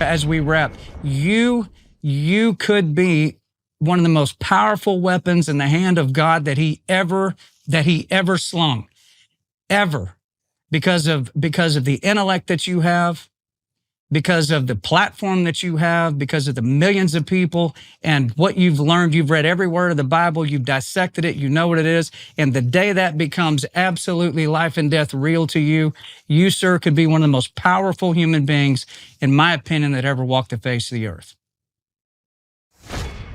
as we wrap, you could be one of the most powerful weapons in the hand of God that he ever slung, ever, because of the intellect that you have, because of the platform that you have, because of the millions of people and what you've learned. You've read every word of the Bible. You've dissected it. You know what it is. And the day that becomes absolutely life and death real to you, you, sir, could be one of the most powerful human beings, in my opinion, that ever walked the face of the earth.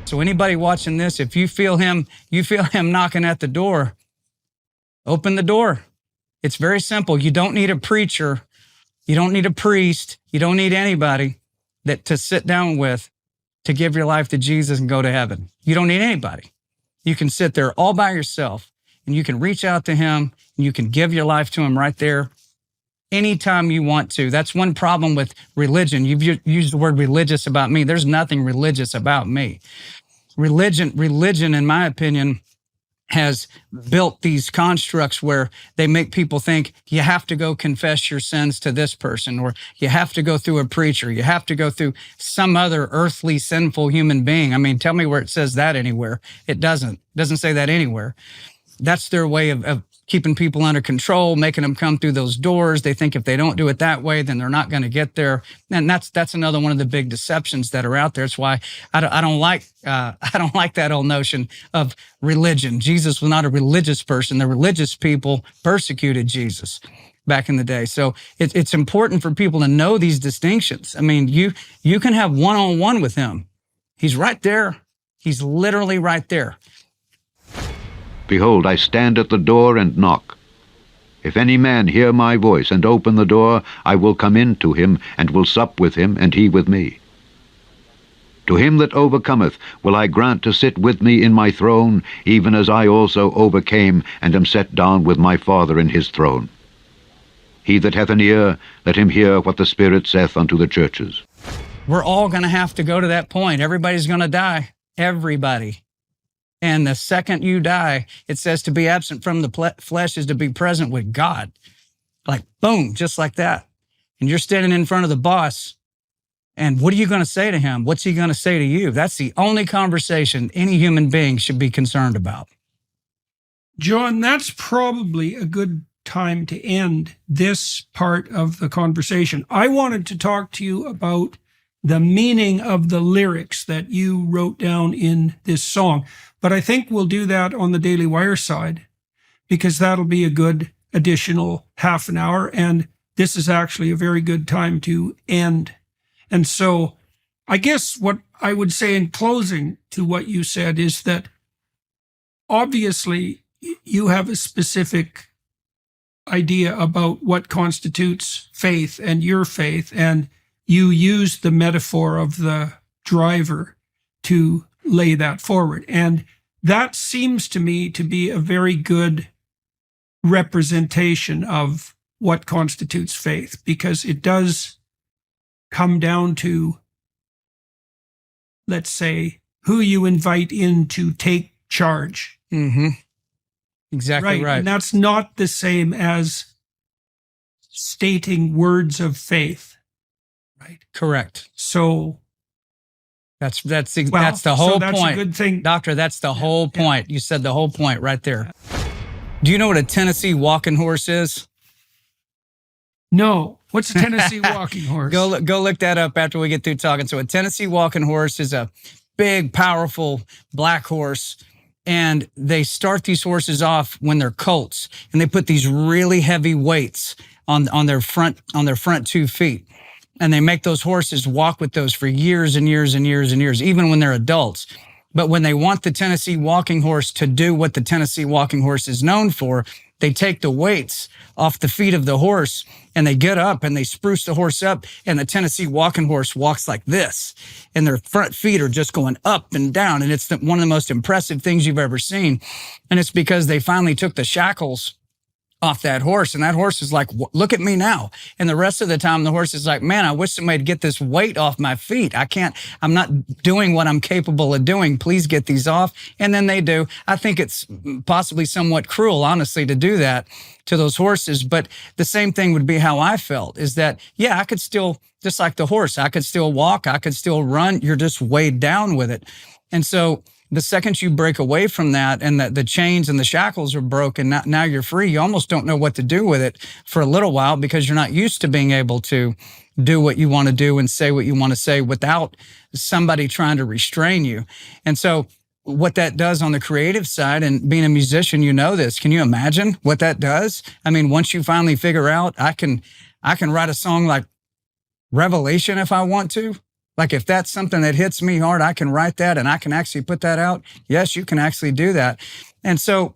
So anybody watching this, if you feel him knocking at the door, open the door. It's very simple. You don't need a preacher. You don't need a priest. You don't need anybody to sit down with to give your life to Jesus and go to heaven. You don't need anybody. You can sit there all by yourself and you can reach out to him and you can give your life to him right there anytime you want to. That's one problem with religion. You've used the word religious about me. There's nothing religious about me. Religion, in my opinion, has built these constructs where they make people think you have to go confess your sins to this person, or you have to go through a preacher, you have to go through some other earthly sinful human being. I mean, tell me where it says that anywhere. It doesn't say that anywhere. That's their way of keeping people under control, making them come through those doors. They think if they don't do it that way, then they're not going to get there. And that's another one of the big deceptions that are out there. It's why I don't like that whole notion of religion. Jesus was not a religious person. The religious people persecuted Jesus back in the day. So it's important for people to know these distinctions. I mean, you can have one-on-one with him. He's right there. He's literally right there. Behold, I stand at the door and knock. If any man hear my voice and open the door, I will come in to him, and will sup with him, and he with me. To him that overcometh will I grant to sit with me in my throne, even as I also overcame, and am set down with my Father in his throne. He that hath an ear, let him hear what the Spirit saith unto the churches. We're all going to have to go to that point. Everybody's going to die. Everybody. And the second you die, it says to be absent from the flesh is to be present with God. Like, boom, just like that. And you're standing in front of the boss. And what are you going to say to him? What's he going to say to you? That's the only conversation any human being should be concerned about. John, that's probably a good time to end this part of the conversation. I wanted to talk to you about the meaning of the lyrics that you wrote down in this song. But I think we'll do that on the Daily Wire side, because that'll be a good additional half an hour. And this is actually a very good time to end. And so I guess what I would say in closing to what you said is that obviously you have a specific idea about what constitutes faith and your faith, and you use the metaphor of the driver to lay that forward. And that seems to me to be a very good representation of what constitutes faith, because it does come down to, let's say, who you invite in to take charge. Mm-hmm. Exactly right. And that's not the same as stating words of faith. Right. Correct. So that's the whole that's point. A good thing. Doctor, that's the whole point. Yeah. You said the whole point right there. Do you know what a Tennessee walking horse is? No. What's a Tennessee walking horse? Go look that up after we get through talking. So a Tennessee walking horse is a big, powerful black horse. And they start these horses off when they're colts, and they put these really heavy weights on their front 2 feet. And they make those horses walk with those for years and years and years and years, even when they're adults. But when they want the Tennessee walking horse to do what the Tennessee walking horse is known for, they take the weights off the feet of the horse and they get up and they spruce the horse up, and the Tennessee walking horse walks like this. And their front feet are just going up and down. And it's one of the most impressive things you've ever seen. And it's because they finally took the shackles off that horse. And that horse is like, look at me now. And the rest of the time, the horse is like, man, I wish somebody'd get this weight off my feet. I'm not doing what I'm capable of doing. Please get these off. And then they do. I think it's possibly somewhat cruel, honestly, to do that to those horses. But the same thing would be how I felt, is that, yeah, I could still, just like the horse, I could still walk, I could still run. You're just weighed down with it. And so the second you break away from that and the chains and the shackles are broken, now you're free. You almost don't know what to do with it for a little while because you're not used to being able to do what you want to do and say what you want to say without somebody trying to restrain you. And so what that does on the creative side, and being a musician, you know this. Can you imagine what that does? I mean, once you finally figure out, I can write a song like Revelation if I want to. Like if that's something that hits me hard, I can write that and I can actually put that out. Yes, you can actually do that. And so,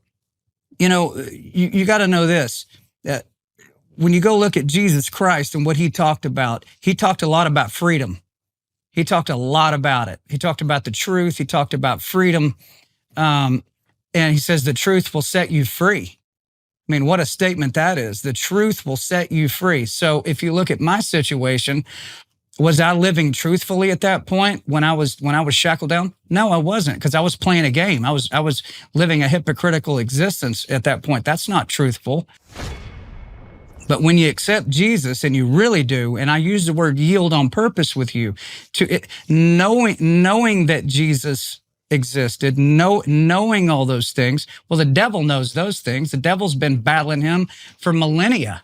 you got to know this, that when you go look at Jesus Christ and what he talked a lot about freedom. He talked a lot about it. He talked about the truth. He talked about freedom. And he says the truth will set you free. I mean, what a statement that is. The truth will set you free. So if you look at my situation, was I living truthfully at that point when I was shackled down? No, I wasn't, because I was playing a game. I was living a hypocritical existence at that point. That's not truthful. But when you accept Jesus, and you really do, and I use the word yield on purpose with you, knowing that Jesus existed, knowing all those things. Well, the devil knows those things. The devil's been battling him for millennia.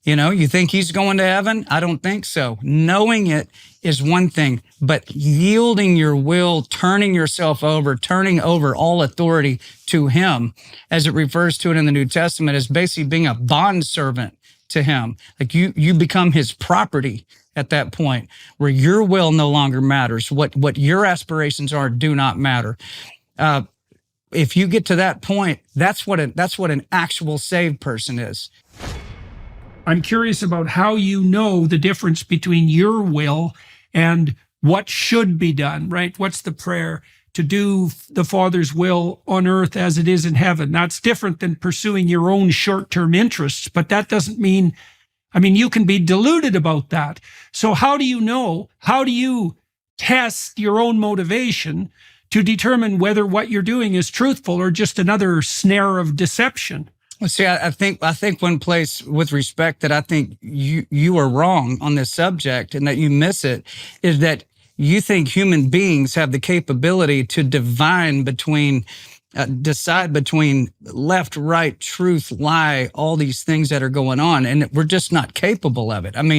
You think he's going to heaven? I don't think so. Knowing it is one thing, but yielding your will, turning yourself over, turning over all authority to him, as it refers to it in the New Testament, is basically being a bondservant to him. Like you become his property at that point, where your will no longer matters. What your aspirations are do not matter. If you get to that point, that's what an actual saved person is. I'm curious about how you know the difference between your will and what should be done, right? What's the prayer? To do the Father's will on earth as it is in heaven. That's different than pursuing your own short-term interests, but that doesn't mean, you can be deluded about that. So how do you know? How do you test your own motivation to determine whether what you're doing is truthful or just another snare of deception? Well, see, I think one place with respect that I think you are wrong on this subject and that you miss it is that you think human beings have the capability to decide between left, right, truth, lie, all these things that are going on. And we're just not capable of it. I'll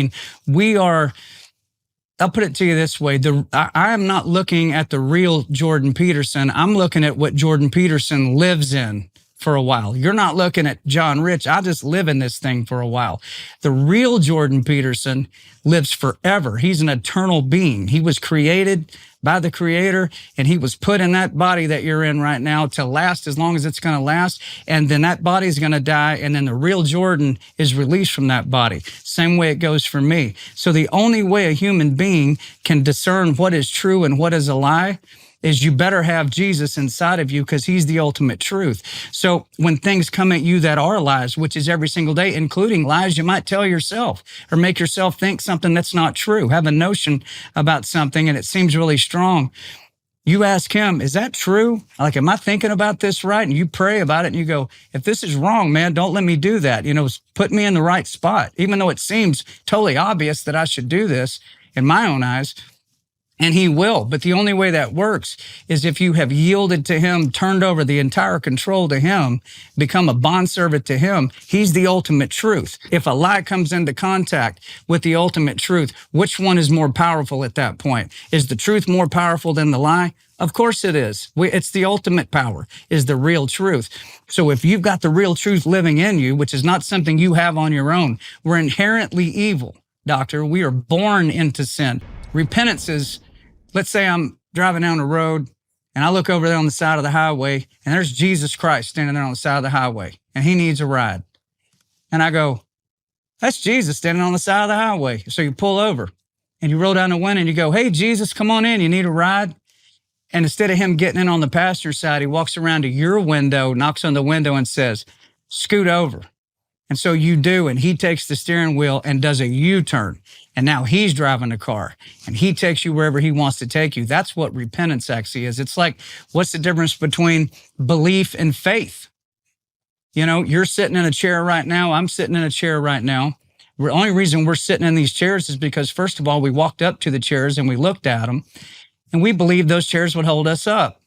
put it to you this way. I am not looking at the real Jordan Peterson. I'm looking at what Jordan Peterson lives in for a while. You're not looking at John Rich. I just live in this thing for a while. The real Jordan Peterson lives forever. He's an eternal being. He was created by the Creator, and he was put in that body that you're in right now to last as long as it's going to last. And then that body's going to die, and then the real Jordan is released from that body. Same way it goes for me. So the only way a human being can discern what is true and what is a lie is you better have Jesus inside of you, because he's the ultimate truth. So when things come at you that are lies, which is every single day, including lies you might tell yourself or make yourself think something that's not true, have a notion about something and it seems really strong, you ask him, is that true? Like, am I thinking about this right? And you pray about it and you go, if this is wrong, man, don't let me do that. Put me in the right spot, even though it seems totally obvious that I should do this in my own eyes. And he will. But the only way that works is if you have yielded to him, turned over the entire control to him, become a bondservant to him. He's the ultimate truth. If a lie comes into contact with the ultimate truth, which one is more powerful at that point? Is the truth more powerful than the lie? Of course it is. It's the ultimate power, is the real truth. So if you've got the real truth living in you, which is not something you have on your own, we're inherently evil, doctor. We are born into sin. Repentance is, let's say I'm driving down the road and I look over there on the side of the highway and there's Jesus Christ standing there on the side of the highway and he needs a ride. And I go, that's Jesus standing on the side of the highway. So you pull over and you roll down the window and you go, hey, Jesus, come on in. You need a ride? And instead of him getting in on the passenger side, he walks around to your window, knocks on the window and says, scoot over. And so you do, and he takes the steering wheel and does a U-turn. And now he's driving the car and he takes you wherever he wants to take you. That's what repentance actually is. It's like, what's the difference between belief and faith? You know, you're sitting in a chair right now. I'm sitting in a chair right now. The only reason we're sitting in these chairs is because, first of all, we walked up to the chairs and we looked at them and we believed those chairs would hold us up.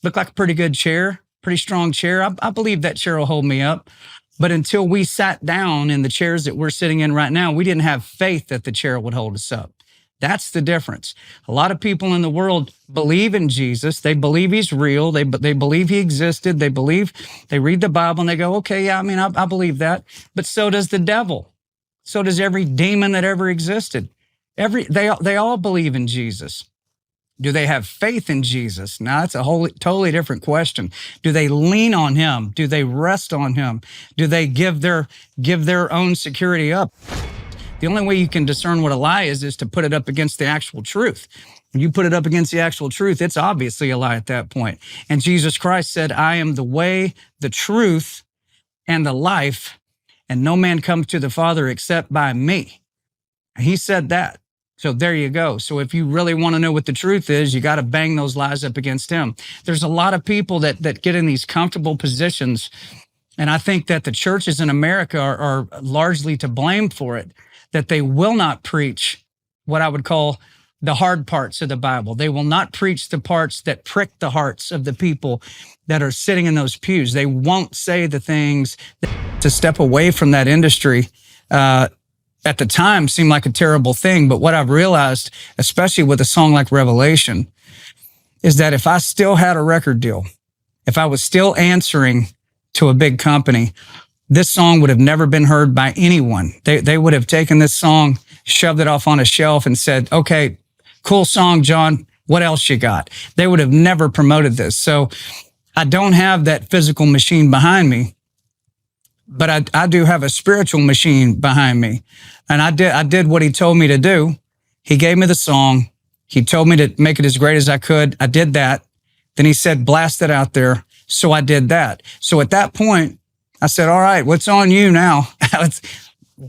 Looked like a pretty good chair, pretty strong chair. I believe that chair will hold me up. But until we sat down in the chairs that we're sitting in right now, we didn't have faith that the chair would hold us up. That's the difference. A lot of people in the world believe in Jesus. They believe he's real. They believe he existed. They read the Bible and they go, okay, yeah, I mean, I believe that. But so does the devil. So does every demon that ever existed. They all believe in Jesus. Do they have faith in Jesus? Now, that's a totally different question. Do they lean on him? Do they rest on him? Do they give their own security up? The only way you can discern what a lie is to put it up against the actual truth. When you put it up against the actual truth, it's obviously a lie at that point. And Jesus Christ said, I am the way, the truth, and the life, and no man comes to the Father except by me. He said that. So there you go. So if you really want to know what the truth is, you got to bang those lies up against him. There's a lot of people that get in these comfortable positions, and I think that the churches in America are largely to blame for it, that they will not preach what I would call the hard parts of the Bible. They will not preach the parts that prick the hearts of the people that are sitting in those pews. They won't say the things to step away from that industry. At the time seemed like a terrible thing. But what I've realized, especially with a song like Revelation, is that if I still had a record deal, if I was still answering to a big company, this song would have never been heard by anyone. They would have taken this song, shoved it off on a shelf and said, okay, cool song, John. What else you got? They would have never promoted this. So I don't have that physical machine behind me, but I do have a spiritual machine behind me. And I did what he told me to do. He gave me the song. He told me to make it as great as I could. I did that. Then he said, blast it out there. So I did that. So at that point, I said, all right, what's on you now?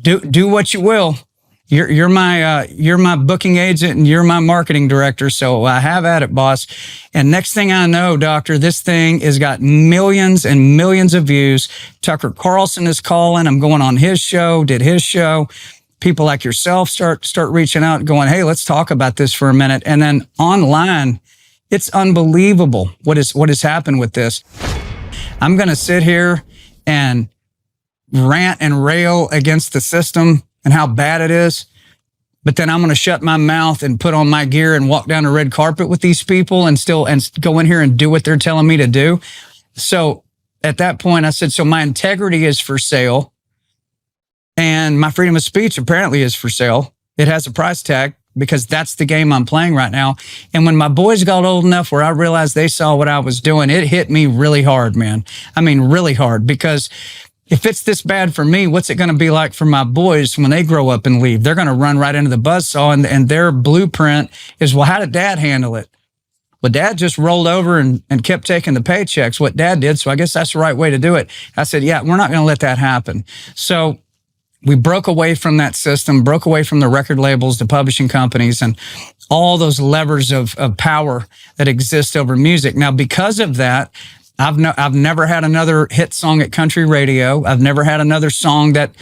do what you will. You're my booking agent and you're my marketing director. So I have at it, boss. And next thing I know, doctor, this thing has got millions and millions of views. Tucker Carlson is calling. I'm going on his show, did his show. People like yourself start reaching out and going, hey, let's talk about this for a minute. And then online, it's unbelievable what has happened with this. I'm going to sit here and rant and rail against the system and how bad it is. But then I'm going to shut my mouth and put on my gear and walk down the red carpet with these people and go in here and do what they're telling me to do. So at that point, I said, so my integrity is for sale. And my freedom of speech apparently is for sale. It has a price tag because that's the game I'm playing right now. And when my boys got old enough where I realized they saw what I was doing, it hit me really hard, man. I mean, really hard, because if it's this bad for me, what's it going to be like for my boys when they grow up and leave? They're going to run right into the buzzsaw, and their blueprint is, well, how did dad handle it? Well, dad just rolled over and kept taking the paychecks, what dad did. So I guess that's the right way to do it. I said, yeah, we're not going to let that happen. So we broke away from that system, broke away from the record labels, the publishing companies, and all those levers of power that exist over music. Now, because of that, I've never had another hit song at country radio. I've never had another song that,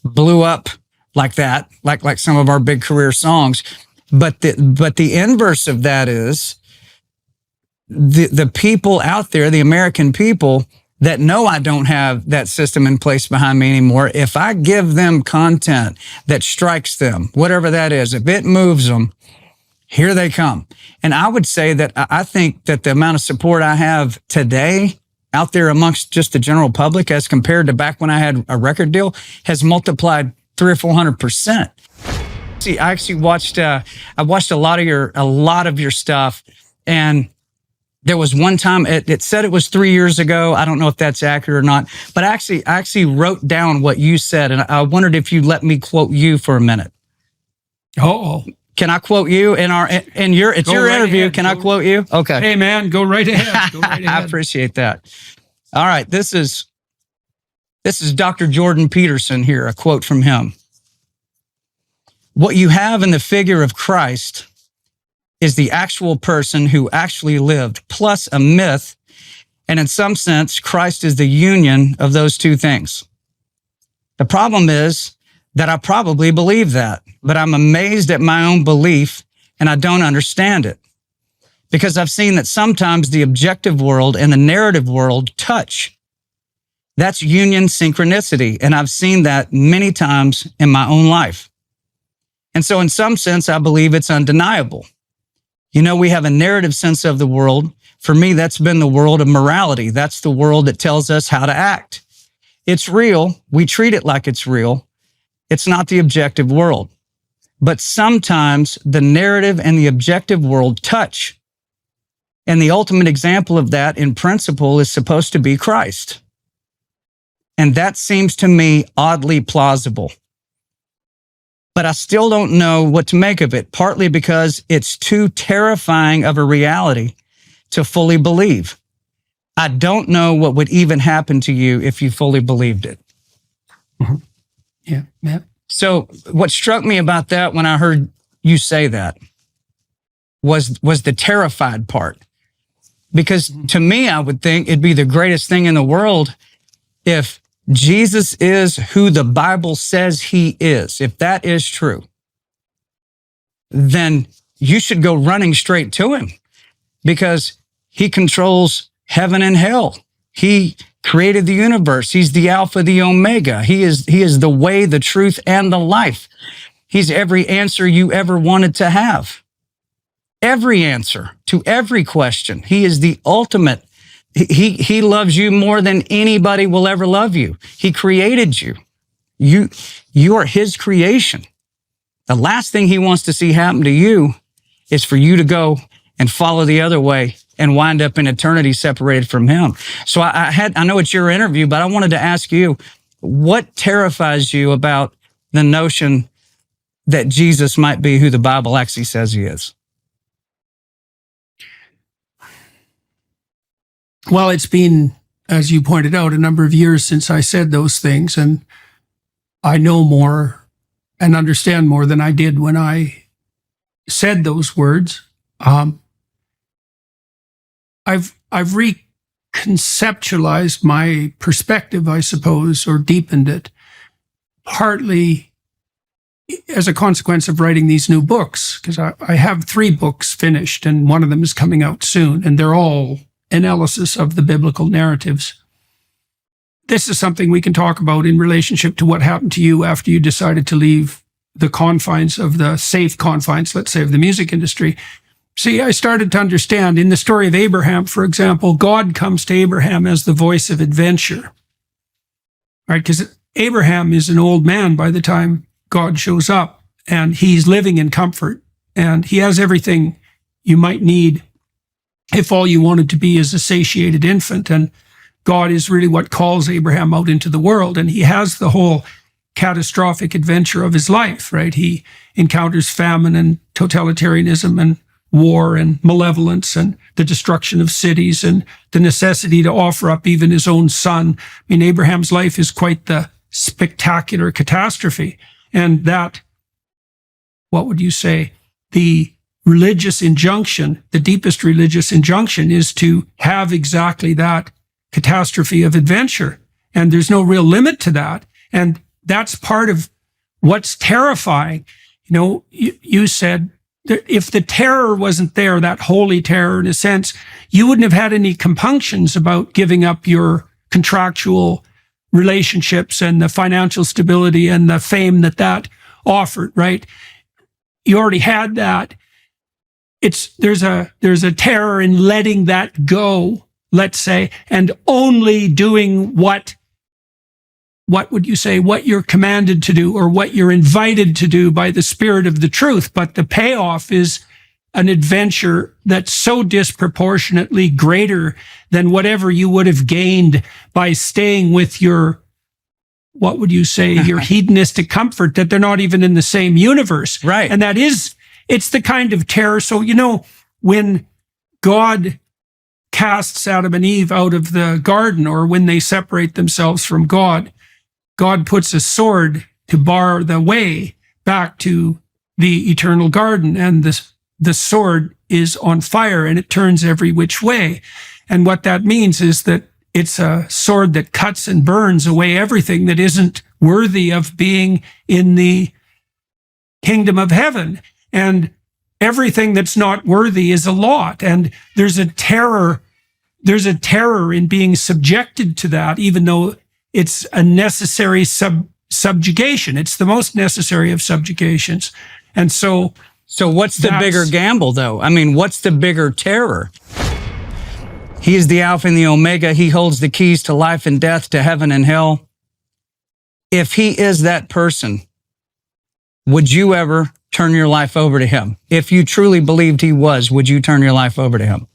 blew up like that, like some of our big career songs. But the inverse of that is the people out there, the American people that know I don't have that system in place behind me anymore. If I give them content that strikes them, whatever that is, if it moves them, here they come. And I would say that I think that the amount of support I have today out there amongst just the general public as compared to back when I had a record deal has multiplied 300 or 400%. See, I actually watched a lot of your stuff, and there was one time it said it was 3 years ago. I don't know if that's accurate or not, but I actually wrote down what you said, and I wondered if you'd let me quote you for a minute. Oh. Can I quote you it's your interview? Can I quote you? Okay. Hey man, go right ahead. Go right ahead. I appreciate that. All right. This is This is Dr. Jordan Peterson here, a quote from him. What you have in the figure of Christ is the actual person who actually lived, plus a myth. And in some sense, Christ is the union of those two things. The problem is that I probably believe that, but I'm amazed at my own belief and I don't understand it. Because I've seen that sometimes the objective world and the narrative world touch. That's union synchronicity, and I've seen that many times in my own life. And so in some sense, I believe it's undeniable. You know, we have a narrative sense of the world. For me, that's been the world of morality. That's the world that tells us how to act. It's real. We treat it like it's real. It's not the objective world. But sometimes the narrative and the objective world touch. And the ultimate example of that in principle is supposed to be Christ. And that seems to me oddly plausible. But I still don't know what to make of it, partly because it's too terrifying of a reality to fully believe. I don't know what would even happen to you if you fully believed it. Mm-hmm. Yeah. So what struck me about that when I heard you say that was the terrified part. Because to me, I would think it'd be the greatest thing in the world if Jesus is who the Bible says he is. If that is true, then you should go running straight to him because he controls heaven and hell. He created the universe. He's the Alpha, the Omega. He is the way, the truth, and the life. He's every answer you ever wanted to have. Every answer to every question. He is the ultimate. He loves you more than anybody will ever love you. He created you. You are his creation. The last thing he wants to see happen to you is for you to go and follow the other way and wind up in eternity separated from him. So I know it's your interview, but I wanted to ask you, what terrifies you about the notion that Jesus might be who the Bible actually says he is? Well, it's been, as you pointed out, a number of years since I said those things, and I know more and understand more than I did when I said those words. I've reconceptualized my perspective, I suppose, or deepened it, partly as a consequence of writing these new books, because I have 3 books finished, and one of them is coming out soon, and they're all analysis of the biblical narratives. This is something we can talk about in relationship to what happened to you after you decided to leave the confines of the safe confines, let's say, of the music industry. See, I started to understand in the story of Abraham, for example, God comes to Abraham as the voice of adventure, right? Because Abraham is an old man by the time God shows up, and he's living in comfort, and he has everything you might need if all you wanted to be is a satiated infant. And God is really what calls Abraham out into the world. And he has the whole catastrophic adventure of his life, right? He encounters famine and totalitarianism and war and malevolence and the destruction of cities and the necessity to offer up even his own son. I mean, Abraham's life is quite the spectacular catastrophe. And that, what would you say, the religious injunction, the deepest religious injunction, is to have exactly that catastrophe of adventure. And there's no real limit to that. And that's part of what's terrifying. You know, you said that if the terror wasn't there, that holy terror in a sense, you wouldn't have had any compunctions about giving up your contractual relationships and the financial stability and the fame that offered, right? You already had that. There's a terror in letting that go, let's say, and only doing what would you say, what you're commanded to do or what you're invited to do by the Spirit of the truth. But the payoff is an adventure that's so disproportionately greater than whatever you would have gained by staying with your, what would you say, your hedonistic comfort, that they're not even in the same universe. Right. And it's the kind of terror. So, you know, when God casts Adam and Eve out of the garden, or when they separate themselves from God, God puts a sword to bar the way back to the eternal garden, and the sword is on fire and it turns every which way. And what that means is that it's a sword that cuts and burns away everything that isn't worthy of being in the kingdom of heaven. And everything that's not worthy is a lot. And there's a terror in being subjected to that, even though it's a necessary subjugation. It's the most necessary of subjugations. And so what's the bigger gamble, though? I mean, what's the bigger terror? He is the Alpha and the Omega. He holds the keys to life and death, to heaven and hell. If he is that person, would you ever turn your life over to him? If you truly believed he was, would you turn your life over to him?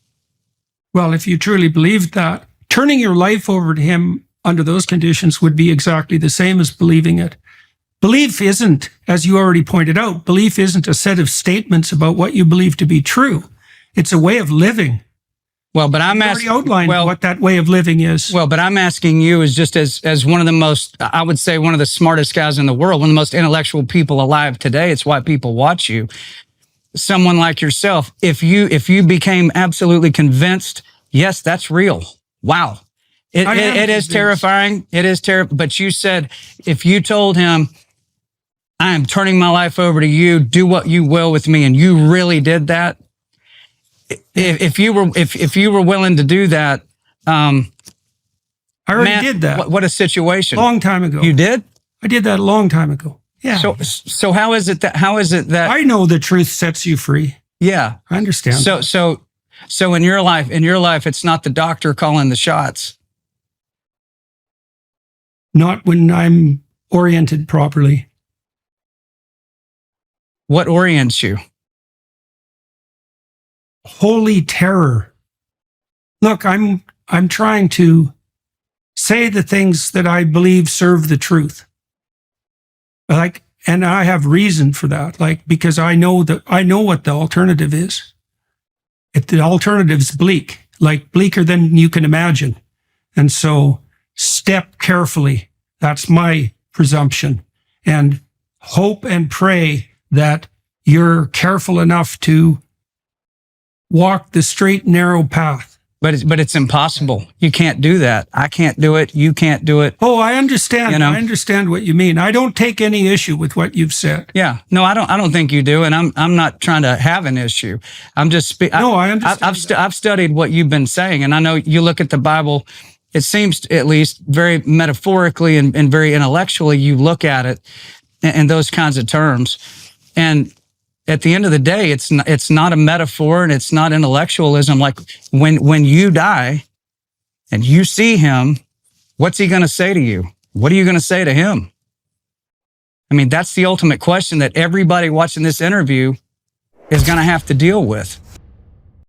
Well, if you truly believed that, turning your life over to him under those conditions would be exactly the same as believing it. Belief isn't, as you already pointed out, belief isn't a set of statements about what you believe to be true. It's a way of living. Well, but I'm asking, already outlined what that way of living is. Well, but I'm asking you as just as one of the most, I would say one of the smartest guys in the world, one of the most intellectual people alive today. It's why people watch you. Someone like yourself, if you became absolutely convinced, yes, that's real. Wow. It is terrifying. It is terrible. But you said, if you told him, I am turning my life over to you, do what you will with me, and you really did that, if you were willing to do that, I already did that. What a situation! Long time ago. You did? I did that a long time ago. Yeah. So how is it that I know the truth sets you free? Yeah, I understand. So in your life, it's not the doctor calling the shots. Not when I'm oriented properly. What orients you? Holy terror. Look, I'm trying to say the things that I believe serve the truth. And I have reason for that, because I know what the alternative is. The alternative's bleak, bleaker than you can imagine. And so step carefully. That's my presumption. And hope and pray that you're careful enough to walk the straight, narrow path. But it's impossible. You can't do that. I can't do it. You can't do it. Oh, I understand. You know? I understand what you mean. I don't take any issue with what you've said. Yeah. No, I don't think you do. And I'm not trying to have an issue. I'm just No, I understand. I've studied what you've been saying, and I know you look at the Bible. It seems, at least, very metaphorically and very intellectually, you look at it in those kinds of terms. And at the end of the day, it's not a metaphor and it's not intellectualism. Like when you die and you see him, what's he going to say to you? What are you going to say to him? I mean, that's the ultimate question that everybody watching this interview is going to have to deal with.